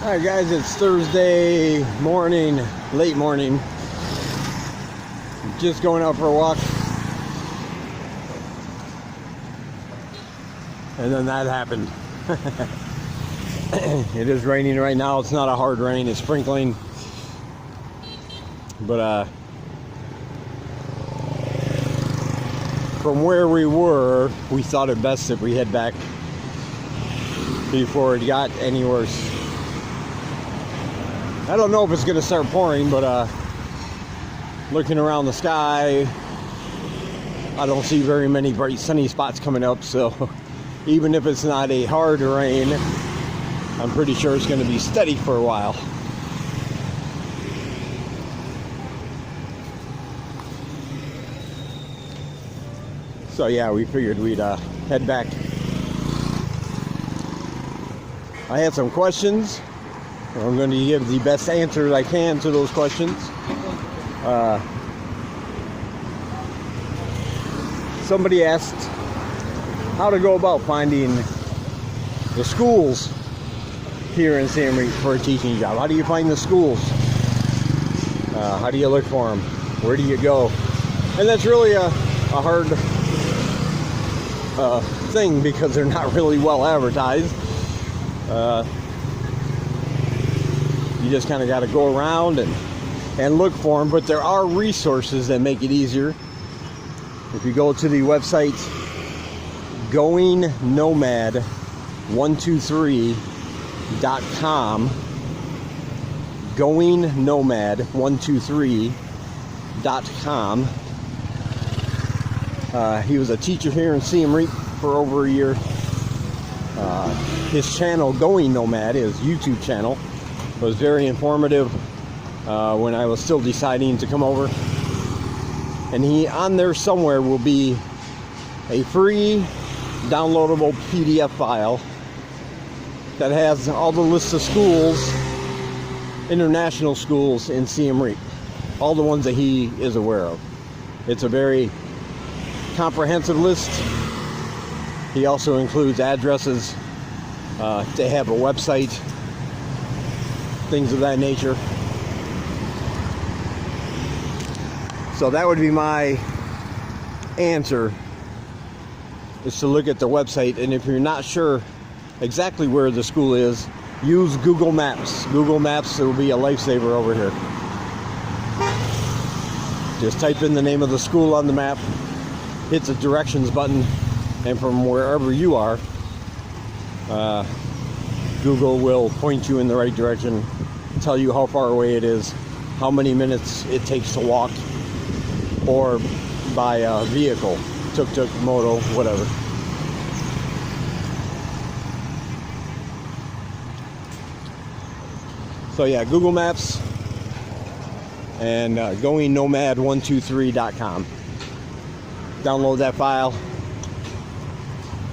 Alright guys, it's Thursday morning, late morning. Just going out for a walk. And then that happened. It is raining right now. It's not a hard rain, it's sprinkling. But from where we were, we thought it best if we head back before it got any worse. I don't know if it's going to start pouring, but looking around the sky, I don't see very many bright sunny spots coming up, so even if it's not a hard rain, I'm pretty sure it's going to be steady for a while. So yeah, we figured we'd head back. I had some questions. I'm going to give the best answers I can to those questions. Somebody asked how to go about finding the schools here in Sam Reap for a teaching job. How do you find the schools? How do you look for them? Where do you go? And that's really a hard thing because they're not really well advertised. You just kind of got to go around and look for them, but there are resources that make it easier. If you go to the website goingnomad123.com, goingnomad123.com. He was a teacher here in Sam Reap for over a year. His channel, Going Nomad, his YouTube channel, was very informative when I was still deciding to come over. And on there somewhere will be a free downloadable PDF file that has all the lists of schools, international schools in Sam Reap, all the ones that he is aware of. It's a very comprehensive list. He also includes addresses to have a website, things of that nature. So that would be my answer, is to look at the website. And if you're not sure exactly where the school is, use Google Maps. Google Maps will be a lifesaver over here. Just type in the name of the school on the map, hit the directions button, and from wherever you are, Google will point you in the right direction, tell you how far away it is, how many minutes it takes to walk, or by a vehicle, tuk-tuk, moto, whatever. So yeah, Google Maps and goingnomad123.com. Download that file.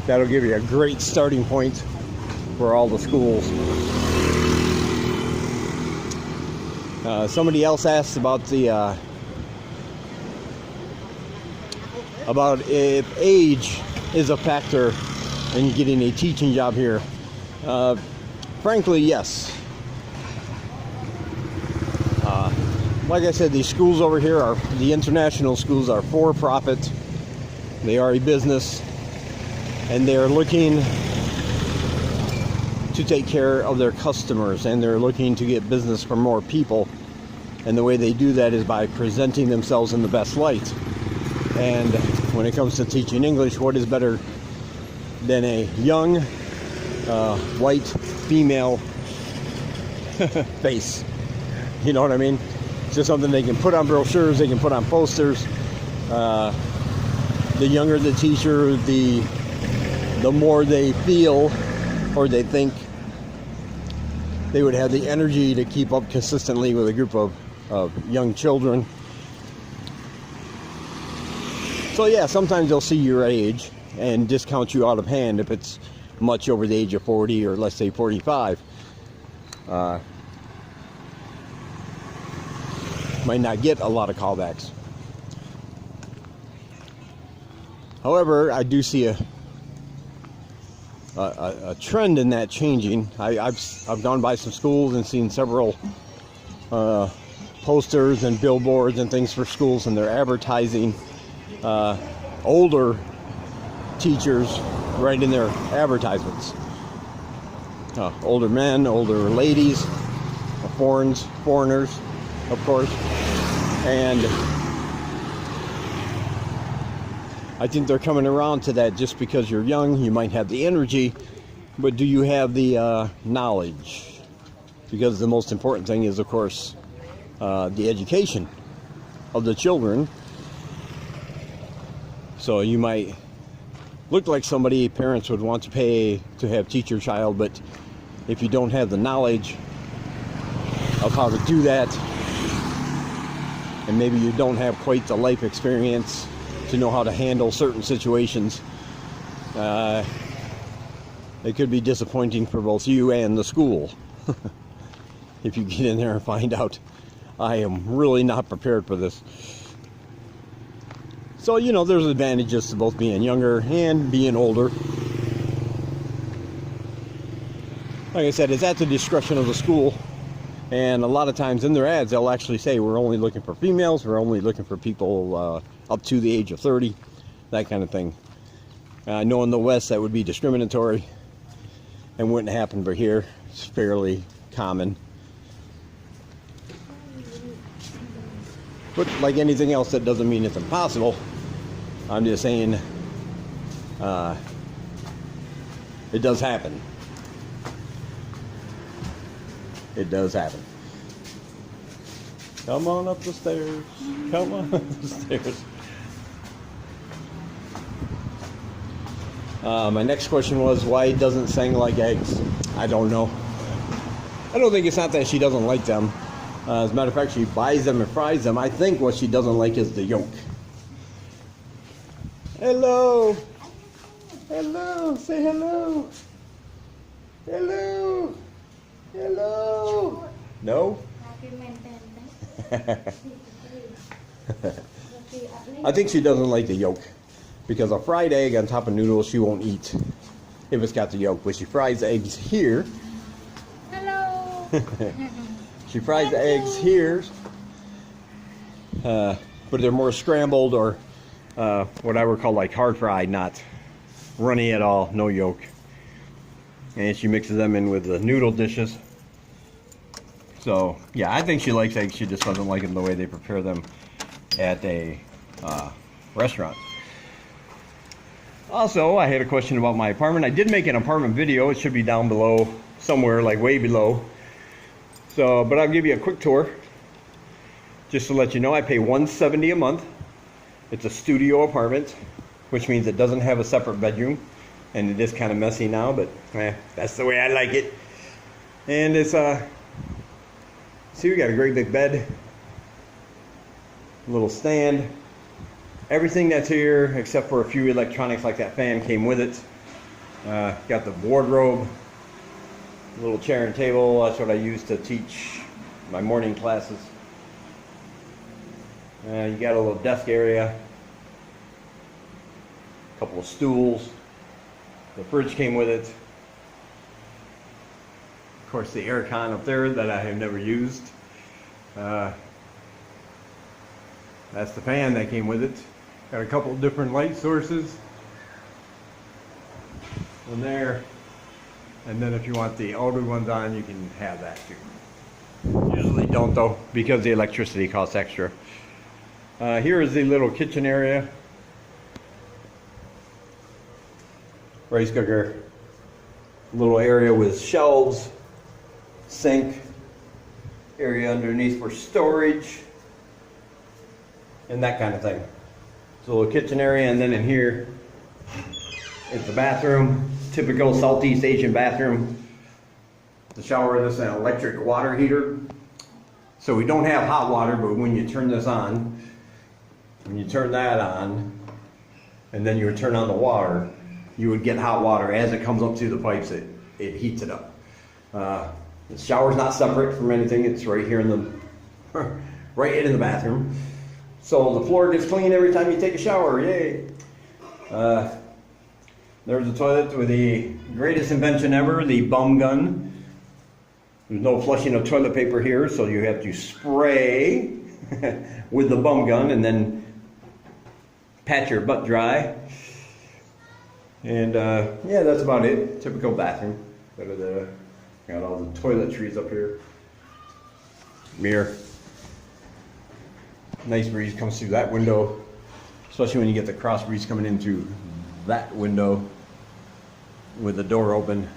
That'll give you a great starting point for all the schools. Somebody else asked about the about if age is a factor in getting a teaching job here. Frankly, yes. Like I said, these schools over here the international schools are for profit. They are a business, and they are looking to take care of their customers, and they're looking to get business from more people. And the way they do that is by presenting themselves in the best light. And when it comes to teaching English, what is better than a young, white, female face? You know what I mean? It's just something they can put on brochures, they can put on posters. The younger the teacher, the more they feel or they think they would have the energy to keep up consistently with a group of young children. So yeah, sometimes they'll see your age and discount you out of hand if it's much over the age of 40 or let's say 45. Might not get a lot of callbacks. However, I do see a trend in that changing. I've gone by some schools and seen several posters and billboards and things for schools, and they're advertising older teachers right in their advertisements. Older men, older ladies, foreigners, of course. And I think they're coming around to that. Just because you're young, you might have the energy, but do you have the knowledge? Because the most important thing is, of course, the education of the children. So you might look like somebody parents would want to pay to have teach your child, but if you don't have the knowledge of how to do that, and maybe you don't have quite the life experience to know how to handle certain situations, it could be disappointing for both you and the school. If you get in there and find out, I am really not prepared for this. So, you know, there's advantages to both being younger and being older. Like I said, it's at the discretion of the school. And a lot of times in their ads, they'll actually say, we're only looking for females, we're only looking for people up to the age of 30, that kind of thing. I know in the West that would be discriminatory and wouldn't happen, but here it's fairly common. But like anything else, that doesn't mean it's impossible. I'm just saying it does happen. It does happen. Come on up the stairs. Come on up the stairs. My next question was, why doesn't Sang like eggs? I don't know. I don't think it's not that she doesn't like them. As a matter of fact, she buys them and fries them. I think what she doesn't like is the yolk. Hello. Hello. Say hello. Hello. Hello. No? I think she doesn't like the yolk, because a fried egg on top of noodles she won't eat if it's got the yolk. But she fries eggs here. Hello. She fries the eggs here, but they're more scrambled, or what I would call like hard fried, not runny at all, no yolk. And she mixes them in with the noodle dishes. So yeah, I think she likes eggs. She just doesn't like them the way they prepare them at a restaurant. Also, I had a question about my apartment. I did make an apartment video. It should be down below somewhere, like way below. So, but I'll give you a quick tour just to let you know. I pay $170 a month. It's a studio apartment, which means it doesn't have a separate bedroom, and it is kind of messy now, but that's the way I like it. And it's see, we got a great big bed, a little stand, everything that's here except for a few electronics like that fan came with it. Got the wardrobe, a little chair and table. That's what I use to teach my morning classes. You got a little desk area, a couple of stools. The fridge came with it. Of course, the air con up there that I have never used. That's the fan that came with it. Got a couple of different light sources in there. And then if you want the older ones on, you can have that too. Usually don't though, because the electricity costs extra. Here is the little kitchen area. Rice cooker. Little area with shelves. Sink. Area underneath for storage. And that kind of thing. It's a little kitchen area, and then in here is the bathroom. Typical Southeast Asian bathroom. The shower, this is an electric water heater. So we don't have hot water, but when you turn this on, when you turn that on, and then you would turn on the water, you would get hot water. As it comes up through the pipes, it heats it up. The shower's not separate from anything. It's right here in the, right in the bathroom. So the floor gets clean every time you take a shower. Yay! There's a toilet with the greatest invention ever, the bum gun. There's no flushing of toilet paper here, so you have to spray with the bum gun and then pat your butt dry. And yeah, that's about it. Typical bathroom. Got all the toiletries up here. Mirror. Nice breeze comes through that window, especially when you get the cross breeze coming in through that window with the door open.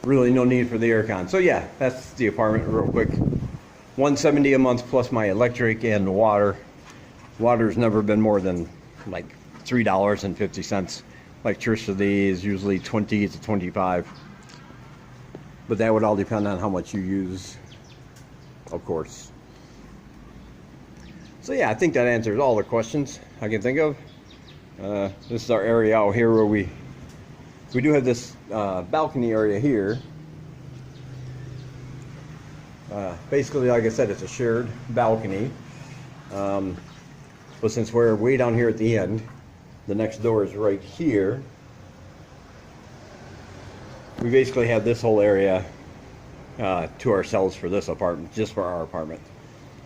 Really no need for the aircon. So yeah, that's the apartment real quick. $170 a month plus my electric and water. Water's never been more than like $3.50. Electricity is usually 20 to 25. But that would all depend on how much you use, of course. So yeah, I think that answers all the questions I can think of. This is our area out here where we do have this balcony area here. Basically, like I said, it's a shared balcony. But since we're way down here at the end, the next door is right here. We basically have this whole area to ourselves for this apartment, just for our apartment.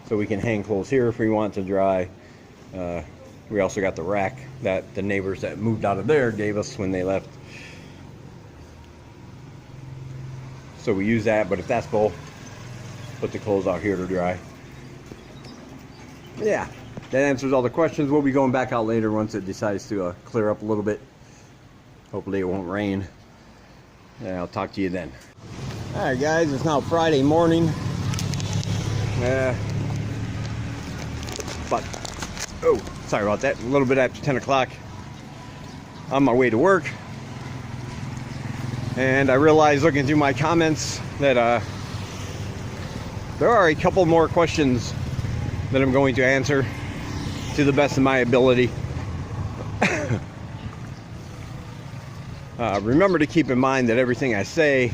So we can hang clothes here if we want to dry. We also got the rack that the neighbors that moved out of there gave us when they left. So we use that, but if that's full, put the clothes out here to dry. Yeah, that answers all the questions. We'll be going back out later once it decides to clear up a little bit. Hopefully it won't rain. And I'll talk to you then. Alright guys, it's now Friday morning. But, oh, sorry about that. A little bit after 10 o'clock. On my way to work. And I realized looking through my comments that there are a couple more questions that I'm going to answer to the best of my ability. Remember to keep in mind that everything I say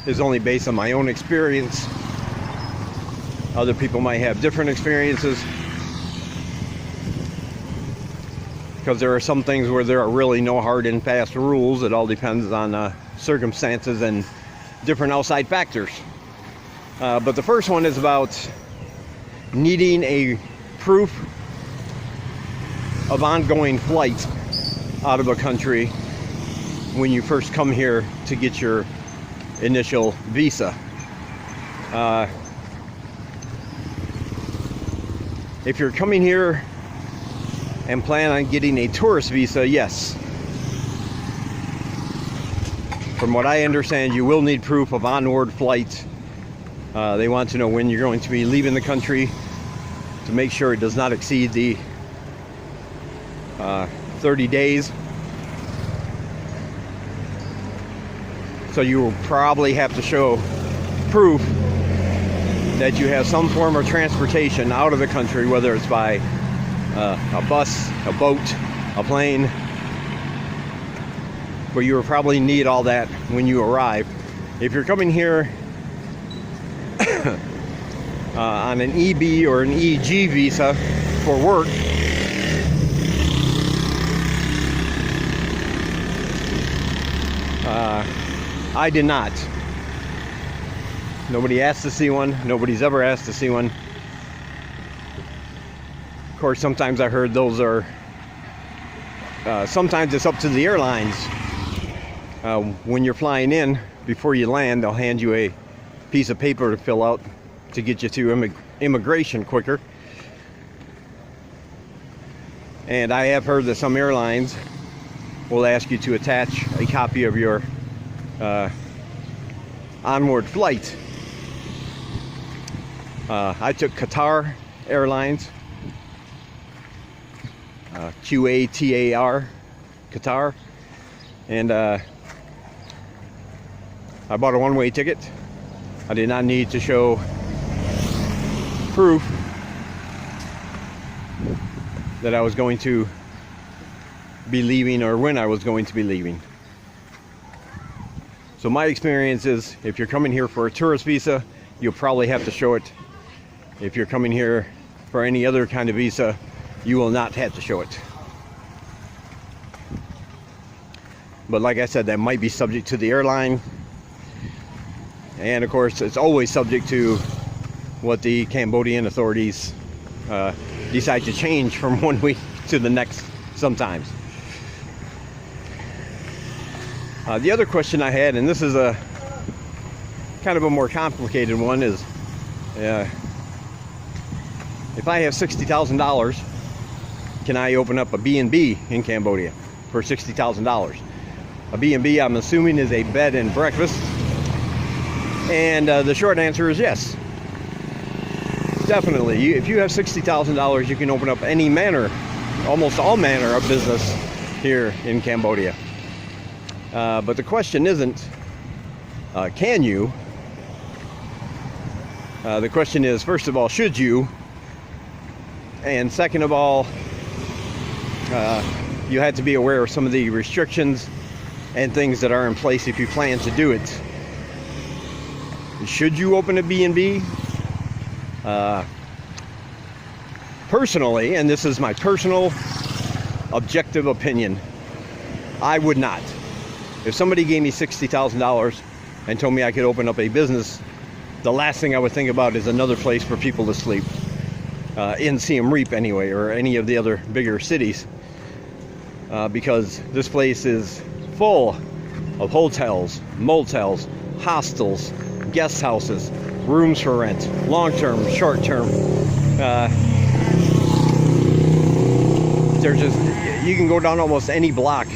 is only based on my own experience. Other people might have different experiences. Because there are some things where there are really no hard and fast rules. It all depends on circumstances and different outside factors. But the first one is about needing a proof of ongoing flight out of a country when you first come here to get your initial visa. If you're coming here and plan on getting a tourist visa, yes. From what I understand, you will need proof of onward flight. They want to know when you're going to be leaving the country to make sure it does not exceed the 30 days. So you will probably have to show proof that you have some form of transportation out of the country, whether it's by a bus, a boat, a plane. But you will probably need all that when you arrive. If you're coming here on an EB or an EG visa for work, I did not. Nobody asked to see one. Nobody's ever asked to see one. Of course, sometimes I heard those are, sometimes it's up to the airlines. When you're flying in, before you land, they'll hand you a piece of paper to fill out to get you through immigration quicker. And I have heard that some airlines will ask you to attach a copy of your onward flight. I took Qatar Airlines, QATAR, Qatar, and I bought a one-way ticket. I did not need to show proof that I was going to be leaving or when I was going to be leaving. So my experience is, if you're coming here for a tourist visa, you'll probably have to show it. If you're coming here for any other kind of visa, you will not have to show it. But like I said, that might be subject to the airline. And of course, it's always subject to what the Cambodian authorities decide to change from one week to the next sometimes. The other question I had, and this is a kind of a more complicated one, is if I have $60,000, can I open up a B&B in Cambodia for $60,000? A B&B, I'm assuming, is a bed and breakfast. And the short answer is yes. Definitely. If you have $60,000, you can open up any manner, almost all manner of business here in Cambodia. But the question isn't, can you? The question is, first of all, should you? And second of all, you have to be aware of some of the restrictions and things that are in place if you plan to do it. Should you open a B&B? Personally, and this is my personal objective opinion, I would not. If somebody gave me $60,000 and told me I could open up a business, the last thing I would think about is another place for people to sleep. In Siem Reap anyway, or any of the other bigger cities. Because this place is full of hotels, motels, hostels, guest houses, rooms for rent, long-term, short-term. There's just, you can go down almost any block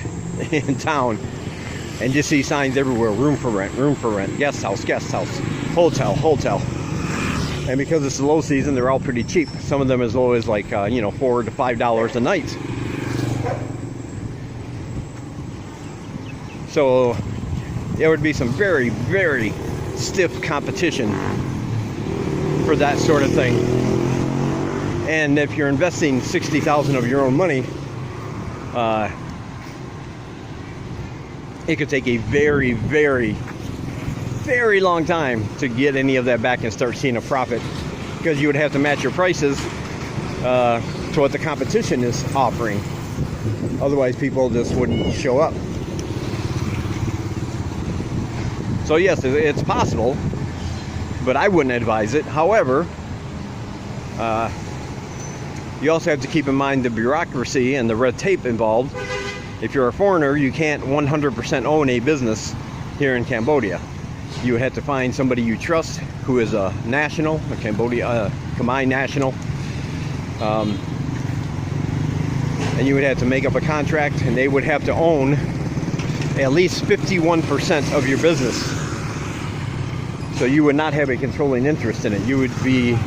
in town and just see signs everywhere: room for rent, guest house, hotel. And because it's the low season, they're all pretty cheap. Some of them as low as like $4 to $5 a night. So there would be some very, very stiff competition for that sort of thing. And if you're investing $60,000 of your own money, it could take a very, very, very long time to get any of that back and start seeing a profit, because you would have to match your prices to what the competition is offering. Otherwise, people just wouldn't show up. So yes, it's possible, but I wouldn't advise it. However, you also have to keep in mind the bureaucracy and the red tape involved. If you're a foreigner, you can't 100% own a business here in Cambodia. You would have to find somebody you trust who is a national, a Khmer national. And you would have to make up a contract, and they would have to own at least 51% of your business. So you would not have a controlling interest in it. You would be,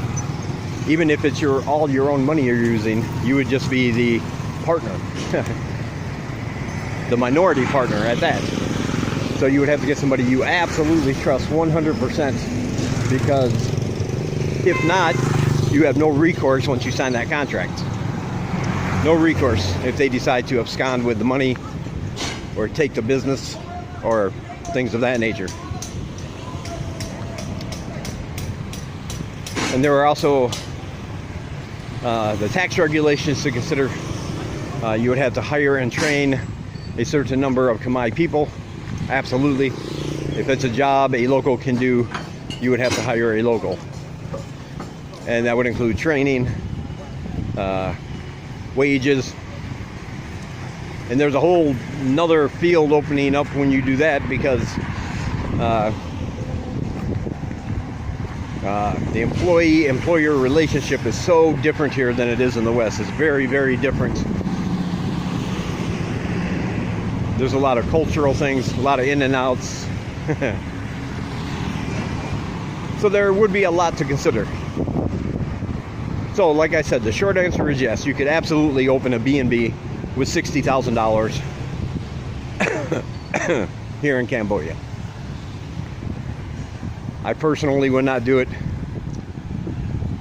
even if it's all your own money you're using, you would just be the partner. The minority partner at that. So you would have to get somebody you absolutely trust 100%, because if not, you have no recourse once you sign that contract. No recourse if they decide to abscond with the money or take the business or things of that nature. And there are also the tax regulations to consider. You would have to hire and train a certain number of Khmer people. Absolutely. If it's a job a local can do, you would have to hire a local. And that would include training, wages. And there's a whole another field opening up when you do that, because the employee-employer relationship is so different here than it is in the West. It's very, very different. There's a lot of cultural things, a lot of in and outs. So there would be a lot to consider. So like I said, the short answer is yes. You could absolutely open a B&B with $60,000 here in Cambodia. I personally would not do it.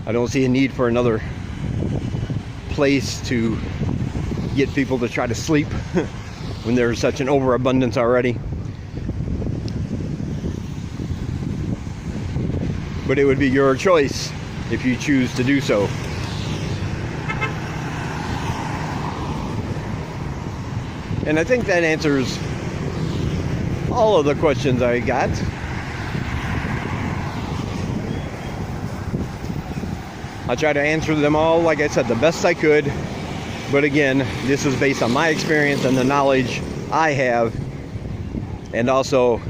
I don't see a need for another place to get people to try to sleep when there's such an overabundance already. But it would be your choice if you choose to do so. And I think that answers all of the questions I got. I try to answer them all, like I said, the best I could. But again, this is based on my experience and the knowledge I have, and also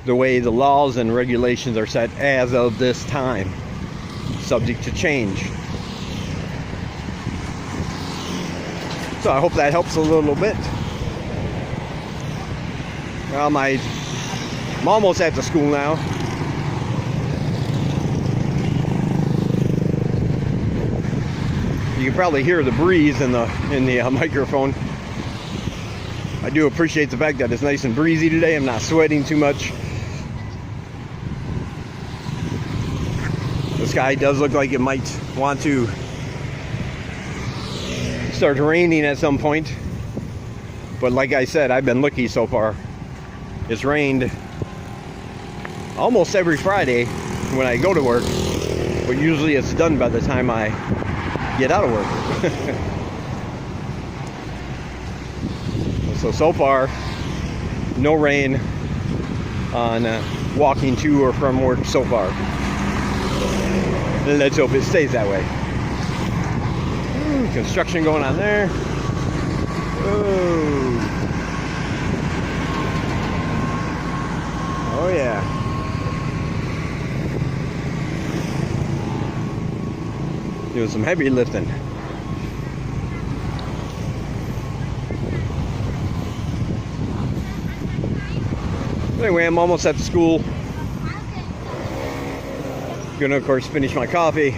the way the laws and regulations are set as of this time, subject to change. So I hope that helps a little bit. Well, I'm almost at the school now. You can probably hear the breeze in the microphone. I do appreciate the fact that it's nice and breezy today. I'm not sweating too much. The sky does look like it might want to start raining at some point. But like I said, I've been lucky so far. It's rained almost every Friday when I go to work, but usually it's done by the time I get out of work. So far, no rain on walking to or from work so far. And let's hope it stays that way. Construction going on there. Oh yeah. Doing some heavy lifting. Anyway, I'm almost at the school. Gonna, of course, finish my coffee.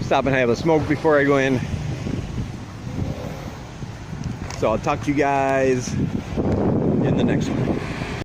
Stop and have a smoke before I go in. So I'll talk to you guys in the next one.